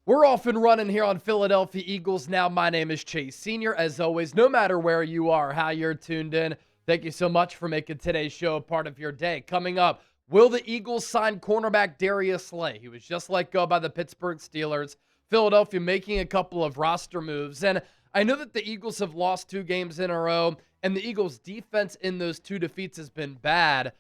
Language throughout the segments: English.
We're off and running here on Philadelphia Eagles Now. My name is Chase Sr. As always, no matter where you are, how you're tuned in, thank you so much for making today's show a part of your day. Coming up, will the Eagles sign cornerback Darius Slay? He was just let go by the Pittsburgh Steelers. Philadelphia making a couple of roster moves. And I know that the Eagles have lost 2 games in a row, and the Eagles' defense in those 2 defeats has been bad.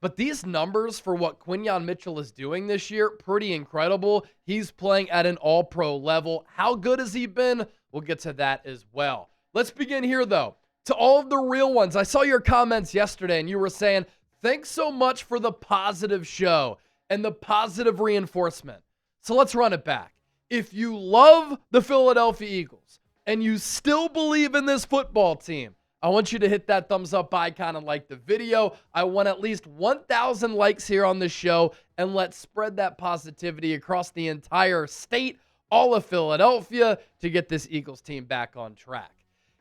But these numbers for what Quinyon Mitchell is doing this year, pretty incredible. He's playing at an all-pro level. How good has he been? We'll get to that as well. Let's begin here, though. To all of the real ones, I saw your comments yesterday, and you were saying, thanks so much for the positive show and the positive reinforcement. So let's run it back. If you love the Philadelphia Eagles and you still believe in this football team, I want you to hit that thumbs up icon and like the video. I want at least 1,000 likes here on the show, and let's spread that positivity across the entire state, all of Philadelphia, to get this Eagles team back on track.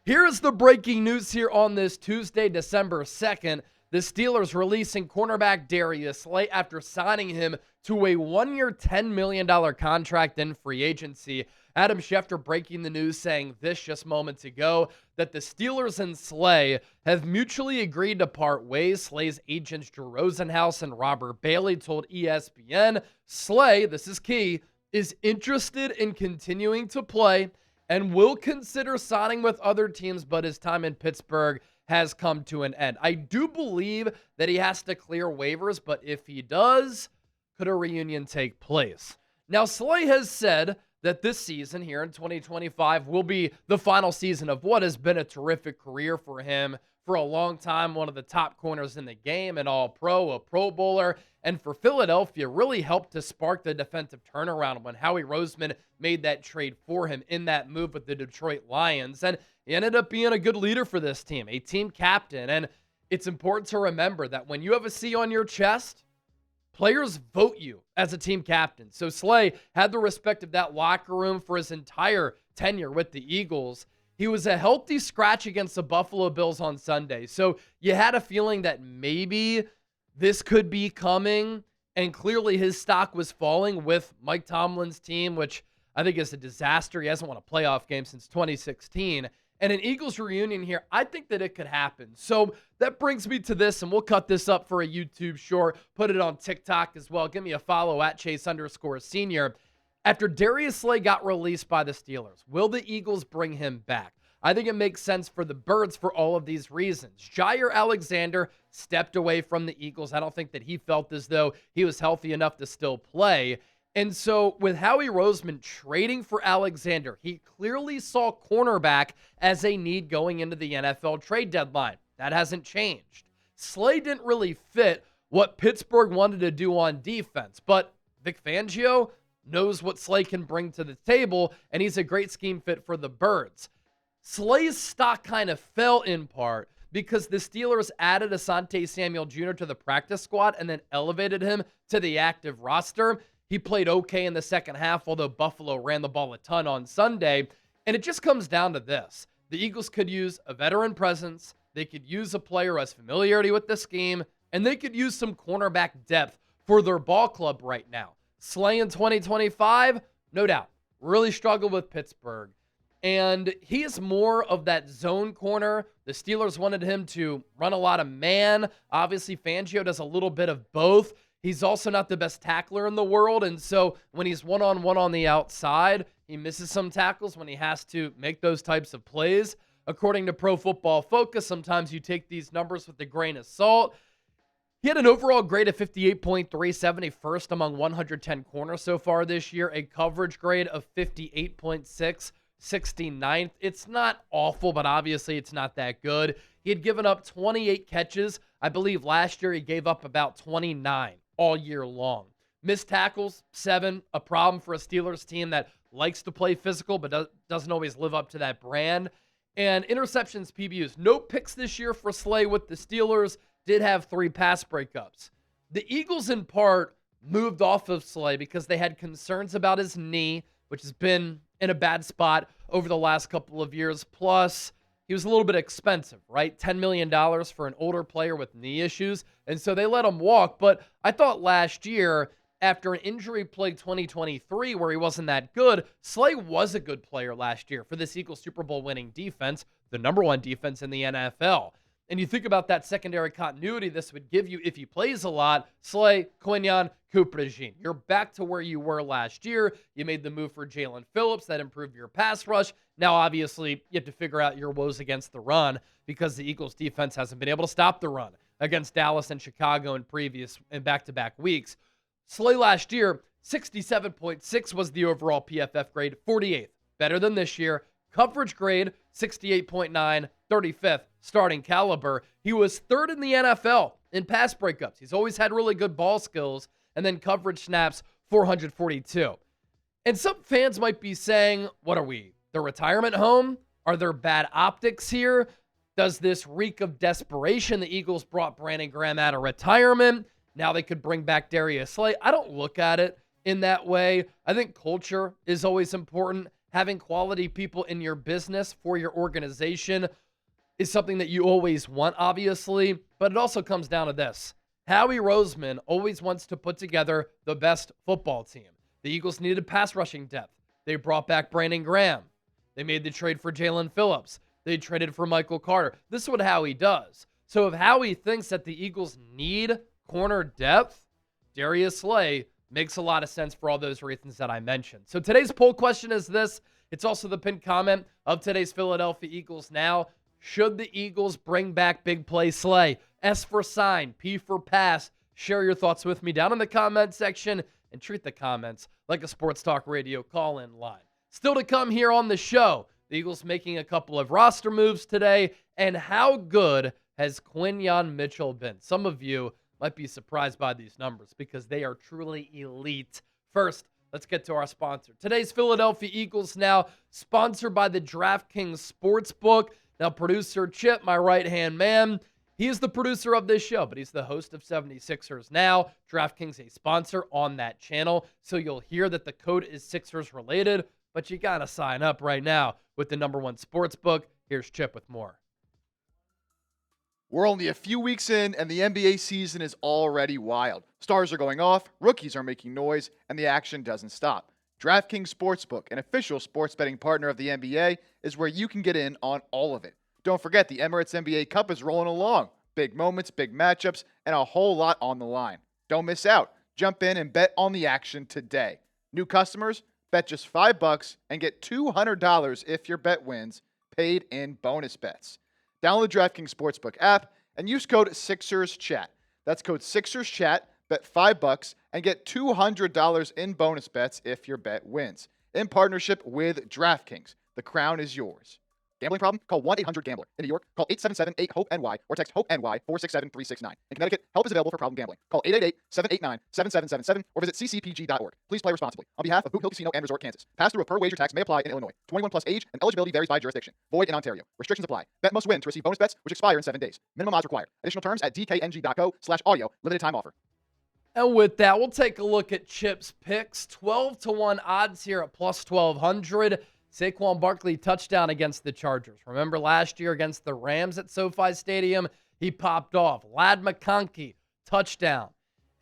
Here is the breaking news here on this Tuesday, December 2nd. The Steelers releasing cornerback Darius Slay after signing him to a 1-year, $10 million contract in free agency. Adam Schefter breaking the news, saying this just moments ago, that the Steelers and Slay have mutually agreed to part ways. Slay's agents Drew Rosenhaus and Robert Bailey told ESPN Slay, this is key, is interested in continuing to play and will consider signing with other teams, but his time in Pittsburgh has come to an end. I do believe that he has to clear waivers, but if he does, could a reunion take place? Now, Slay has said that this season here in 2025 will be the final season of what has been a terrific career for him for a long time, one of the top corners in the game, an all-pro, a Pro Bowler, and for Philadelphia, really helped to spark the defensive turnaround when Howie Roseman made that trade for him in that move with the Detroit Lions. And he ended up being a good leader for this team, a team captain. And it's important to remember that when you have a C on your chest, players vote you as a team captain. So Slay had the respect of that locker room for his entire tenure with the Eagles. He was a healthy scratch against the Buffalo Bills on Sunday. So you had a feeling that maybe this could be coming, and clearly his stock was falling with Mike Tomlin's team, which I think is a disaster. He hasn't won a playoff game since 2016. And an Eagles reunion here, I think that it could happen. So that brings me to this, and we'll cut this up for a YouTube short, put it on TikTok as well. Give me a follow at Chase_Senior. After Darius Slay got released by the Steelers, will the Eagles bring him back? I think it makes sense for the Birds for all of these reasons. Jair Alexander stepped away from the Eagles. I don't think that he felt as though he was healthy enough to still play. And so with Howie Roseman trading for Alexander, he clearly saw cornerback as a need going into the NFL trade deadline. That hasn't changed. Slay didn't really fit what Pittsburgh wanted to do on defense, but Vic Fangio knows what Slay can bring to the table, and he's a great scheme fit for the Birds. Slay's stock kind of fell in part because the Steelers added Asante Samuel Jr. to the practice squad and then elevated him to the active roster. He played okay in the second half, although Buffalo ran the ball a ton on Sunday. And it just comes down to this. The Eagles could use a veteran presence. They could use a player who has familiarity with the scheme, and they could use some cornerback depth for their ball club right now. Slay in 2025, no doubt, really struggled with Pittsburgh. And he is more of that zone corner. The Steelers wanted him to run a lot of man. Obviously, Fangio does a little bit of both. He's also not the best tackler in the world, and so when he's one-on-one on the outside, he misses some tackles when he has to make those types of plays. According to Pro Football Focus, sometimes you take these numbers with a grain of salt. He had an overall grade of 58.3, 71st among 110 corners so far this year, a coverage grade of 58.6, 69th. It's not awful, but obviously it's not that good. He had given up 28 catches. I believe last year he gave up about 29 all year long. Missed tackles, 7, a problem for a Steelers team that likes to play physical but doesn't always live up to that brand. And interceptions, PBUs. No picks this year for Slay with the Steelers. Did have 3 pass breakups. The Eagles, in part, moved off of Slay because they had concerns about his knee, which has been in a bad spot over the last couple of years. Plus, he was a little bit expensive, right? $10 million for an older player with knee issues. And so they let him walk. But I thought last year, after an injury-plagued 2023 where he wasn't that good, Slay was a good player last year for this Eagles Super Bowl winning defense, the number one defense in the NFL. And you think about that secondary continuity this would give you if he plays a lot. Slay, Quinyon, Cooper DeJean. You're back to where you were last year. You made the move for Jalen Phillips. That improved your pass rush. Now, obviously, you have to figure out your woes against the run because the Eagles defense hasn't been able to stop the run against Dallas and Chicago in back-to-back weeks. Slay last year, 67.6 was the overall PFF grade, 48th. Better than this year. Coverage grade, 68.9, 35th starting caliber. He was third in the NFL in pass breakups. He's always had really good ball skills. And then coverage snaps, 442. And some fans might be saying, what are we, the retirement home? Are there bad optics here? Does this reek of desperation? The Eagles brought Brandon Graham out of retirement. Now they could bring back Darius Slay. I don't look at it in that way. I think culture is always important. Having quality people in your business for your organization is something that you always want, obviously. But it also comes down to this. Howie Roseman always wants to put together the best football team. The Eagles needed pass rushing depth. They brought back Brandon Graham. They made the trade for Jalen Phillips. They traded for Michael Carter. This is what Howie does. So if Howie thinks that the Eagles need corner depth, Darius Slay makes a lot of sense for all those reasons that I mentioned. So today's poll question is this. It's also the pinned comment of today's Philadelphia Eagles Now. Should the Eagles bring back big play Slay? S for sign, P for pass. Share your thoughts with me down in the comment section and treat the comments like a Sports Talk Radio call-in line. Still to come here on the show, the Eagles making a couple of roster moves today, and how good has Quinyon Mitchell been? Some of you might be surprised by these numbers because they are truly elite. First, let's get to our sponsor. Today's Philadelphia Eagles Now, sponsored by the DraftKings Sportsbook. Now, producer Chip, my right-hand man, he is the producer of this show, but he's the host of 76ers Now. DraftKings a sponsor on that channel, so you'll hear that the code is Sixers related, but you got to sign up right now with the number one sportsbook. Here's Chip with more. We're only a few weeks in, and the NBA season is already wild. Stars are going off, rookies are making noise, and the action doesn't stop. DraftKings Sportsbook, an official sports betting partner of the NBA, is where you can get in on all of it. Don't forget, the Emirates NBA Cup is rolling along. Big moments, big matchups, and a whole lot on the line. Don't miss out. Jump in and bet on the action today. New customers, bet just $5 and get $200 if your bet wins, paid in bonus bets. Download the DraftKings Sportsbook app and use code SixersChat. That's code SixersChat. Bet $5 and get $200 in bonus bets if your bet wins. In partnership with DraftKings, the crown is yours. Gambling problem? Call 1-800-GAMBLER. In New York, call 877-8-HOPE-NY or text HOPE-NY 467-369. In Connecticut, help is available for problem gambling. Call 888-789-7777 or visit ccpg.org. Please play responsibly. On behalf of Boot Hill Casino and Resort, Kansas. Pass-through of per-wager tax may apply in Illinois. 21 plus age and eligibility varies by jurisdiction. Void in Ontario. Restrictions apply. Bet must win to receive bonus bets, which expire in 7 days. Minimum odds required. Additional terms at dkng.co/audio. Limited time offer. And with that, we'll take a look at Chip's picks. 12-1 odds here at plus 1,200. Saquon Barkley touchdown against the Chargers. Remember last year against the Rams at SoFi Stadium? He popped off. Ladd McConkey, touchdown.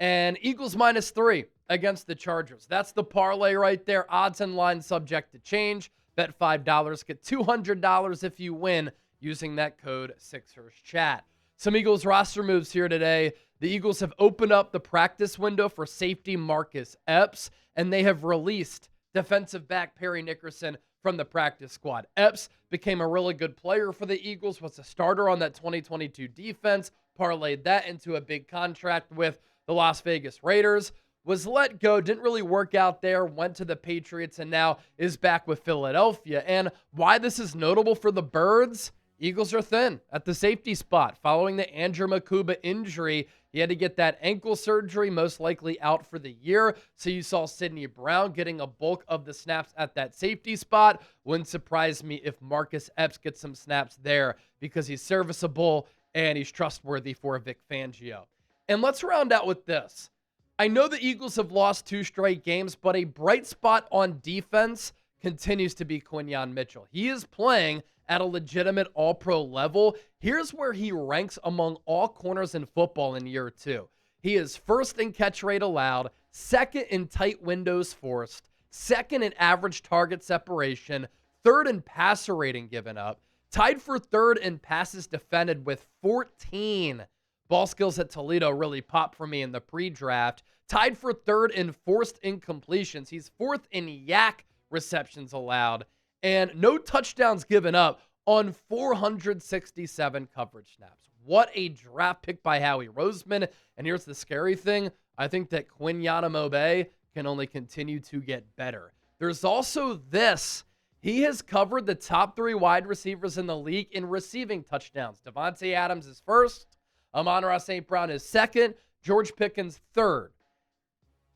And Eagles -3 against the Chargers. That's the parlay right there. Odds and lines subject to change. Bet $5. Get $200 if you win using that code SixersChat. Some Eagles roster moves here today. The Eagles have opened up the practice window for safety Marcus Epps, and they have released defensive back Perry Nickerson from the practice squad. Epps became a really good player for the Eagles, was a starter on that 2022 defense, parlayed that into a big contract with the Las Vegas Raiders, was let go, didn't really work out there, went to the Patriots, and now is back with Philadelphia. And why this is notable for the Birds? Eagles are thin at the safety spot. Following the Andrew Makuba injury, he had to get that ankle surgery, most likely out for the year. So you saw Sidney Brown getting a bulk of the snaps at that safety spot. Wouldn't surprise me if Marcus Epps gets some snaps there because he's serviceable and he's trustworthy for Vic Fangio. And let's round out with this. I know the Eagles have lost 2 straight games, but a bright spot on defense continues to be Quinyon Mitchell. He is playing at a legitimate all-pro level. Here's where he ranks among all corners in football in year 2. He is first in catch rate allowed, second in tight windows forced, second in average target separation, third in passer rating given up, tied for third in passes defended with 14. Ball skills at Toledo really popped for me in the pre-draft. Tied for third in forced incompletions. He's fourth in yak receptions allowed, and no touchdowns given up on 467 coverage snaps. What a draft pick by Howie Roseman. And here's the scary thing. I think that Quinyon Mitchell can only continue to get better. There's also this. He has covered the top 3 wide receivers in the league in receiving touchdowns. Devontae Adams is first. Amon-Ra St. Brown is second. George Pickens third.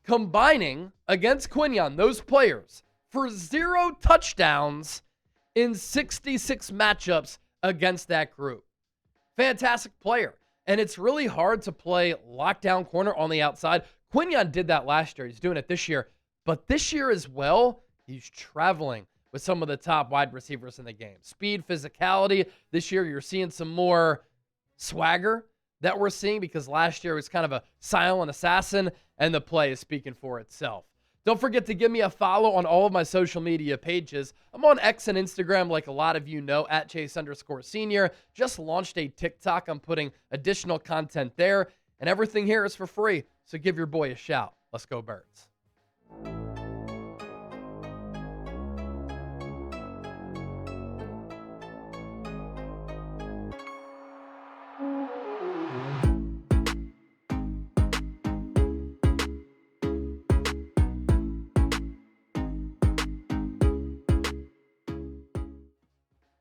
Combining against Quinyon, those players, for 0 touchdowns in 66 matchups against that group. Fantastic player. And it's really hard to play lockdown corner on the outside. Quinyon did that last year. He's doing it this year. But this year as well, he's traveling with some of the top wide receivers in the game. Speed, physicality. This year, you're seeing some more swagger that we're seeing because last year was kind of a silent assassin, and the play is speaking for itself. Don't forget to give me a follow on all of my social media pages. I'm on X and Instagram, like a lot of you know, at Chase_Senior. Just launched a TikTok. I'm putting additional content there, and everything here is for free. So give your boy a shout. Let's go Birds.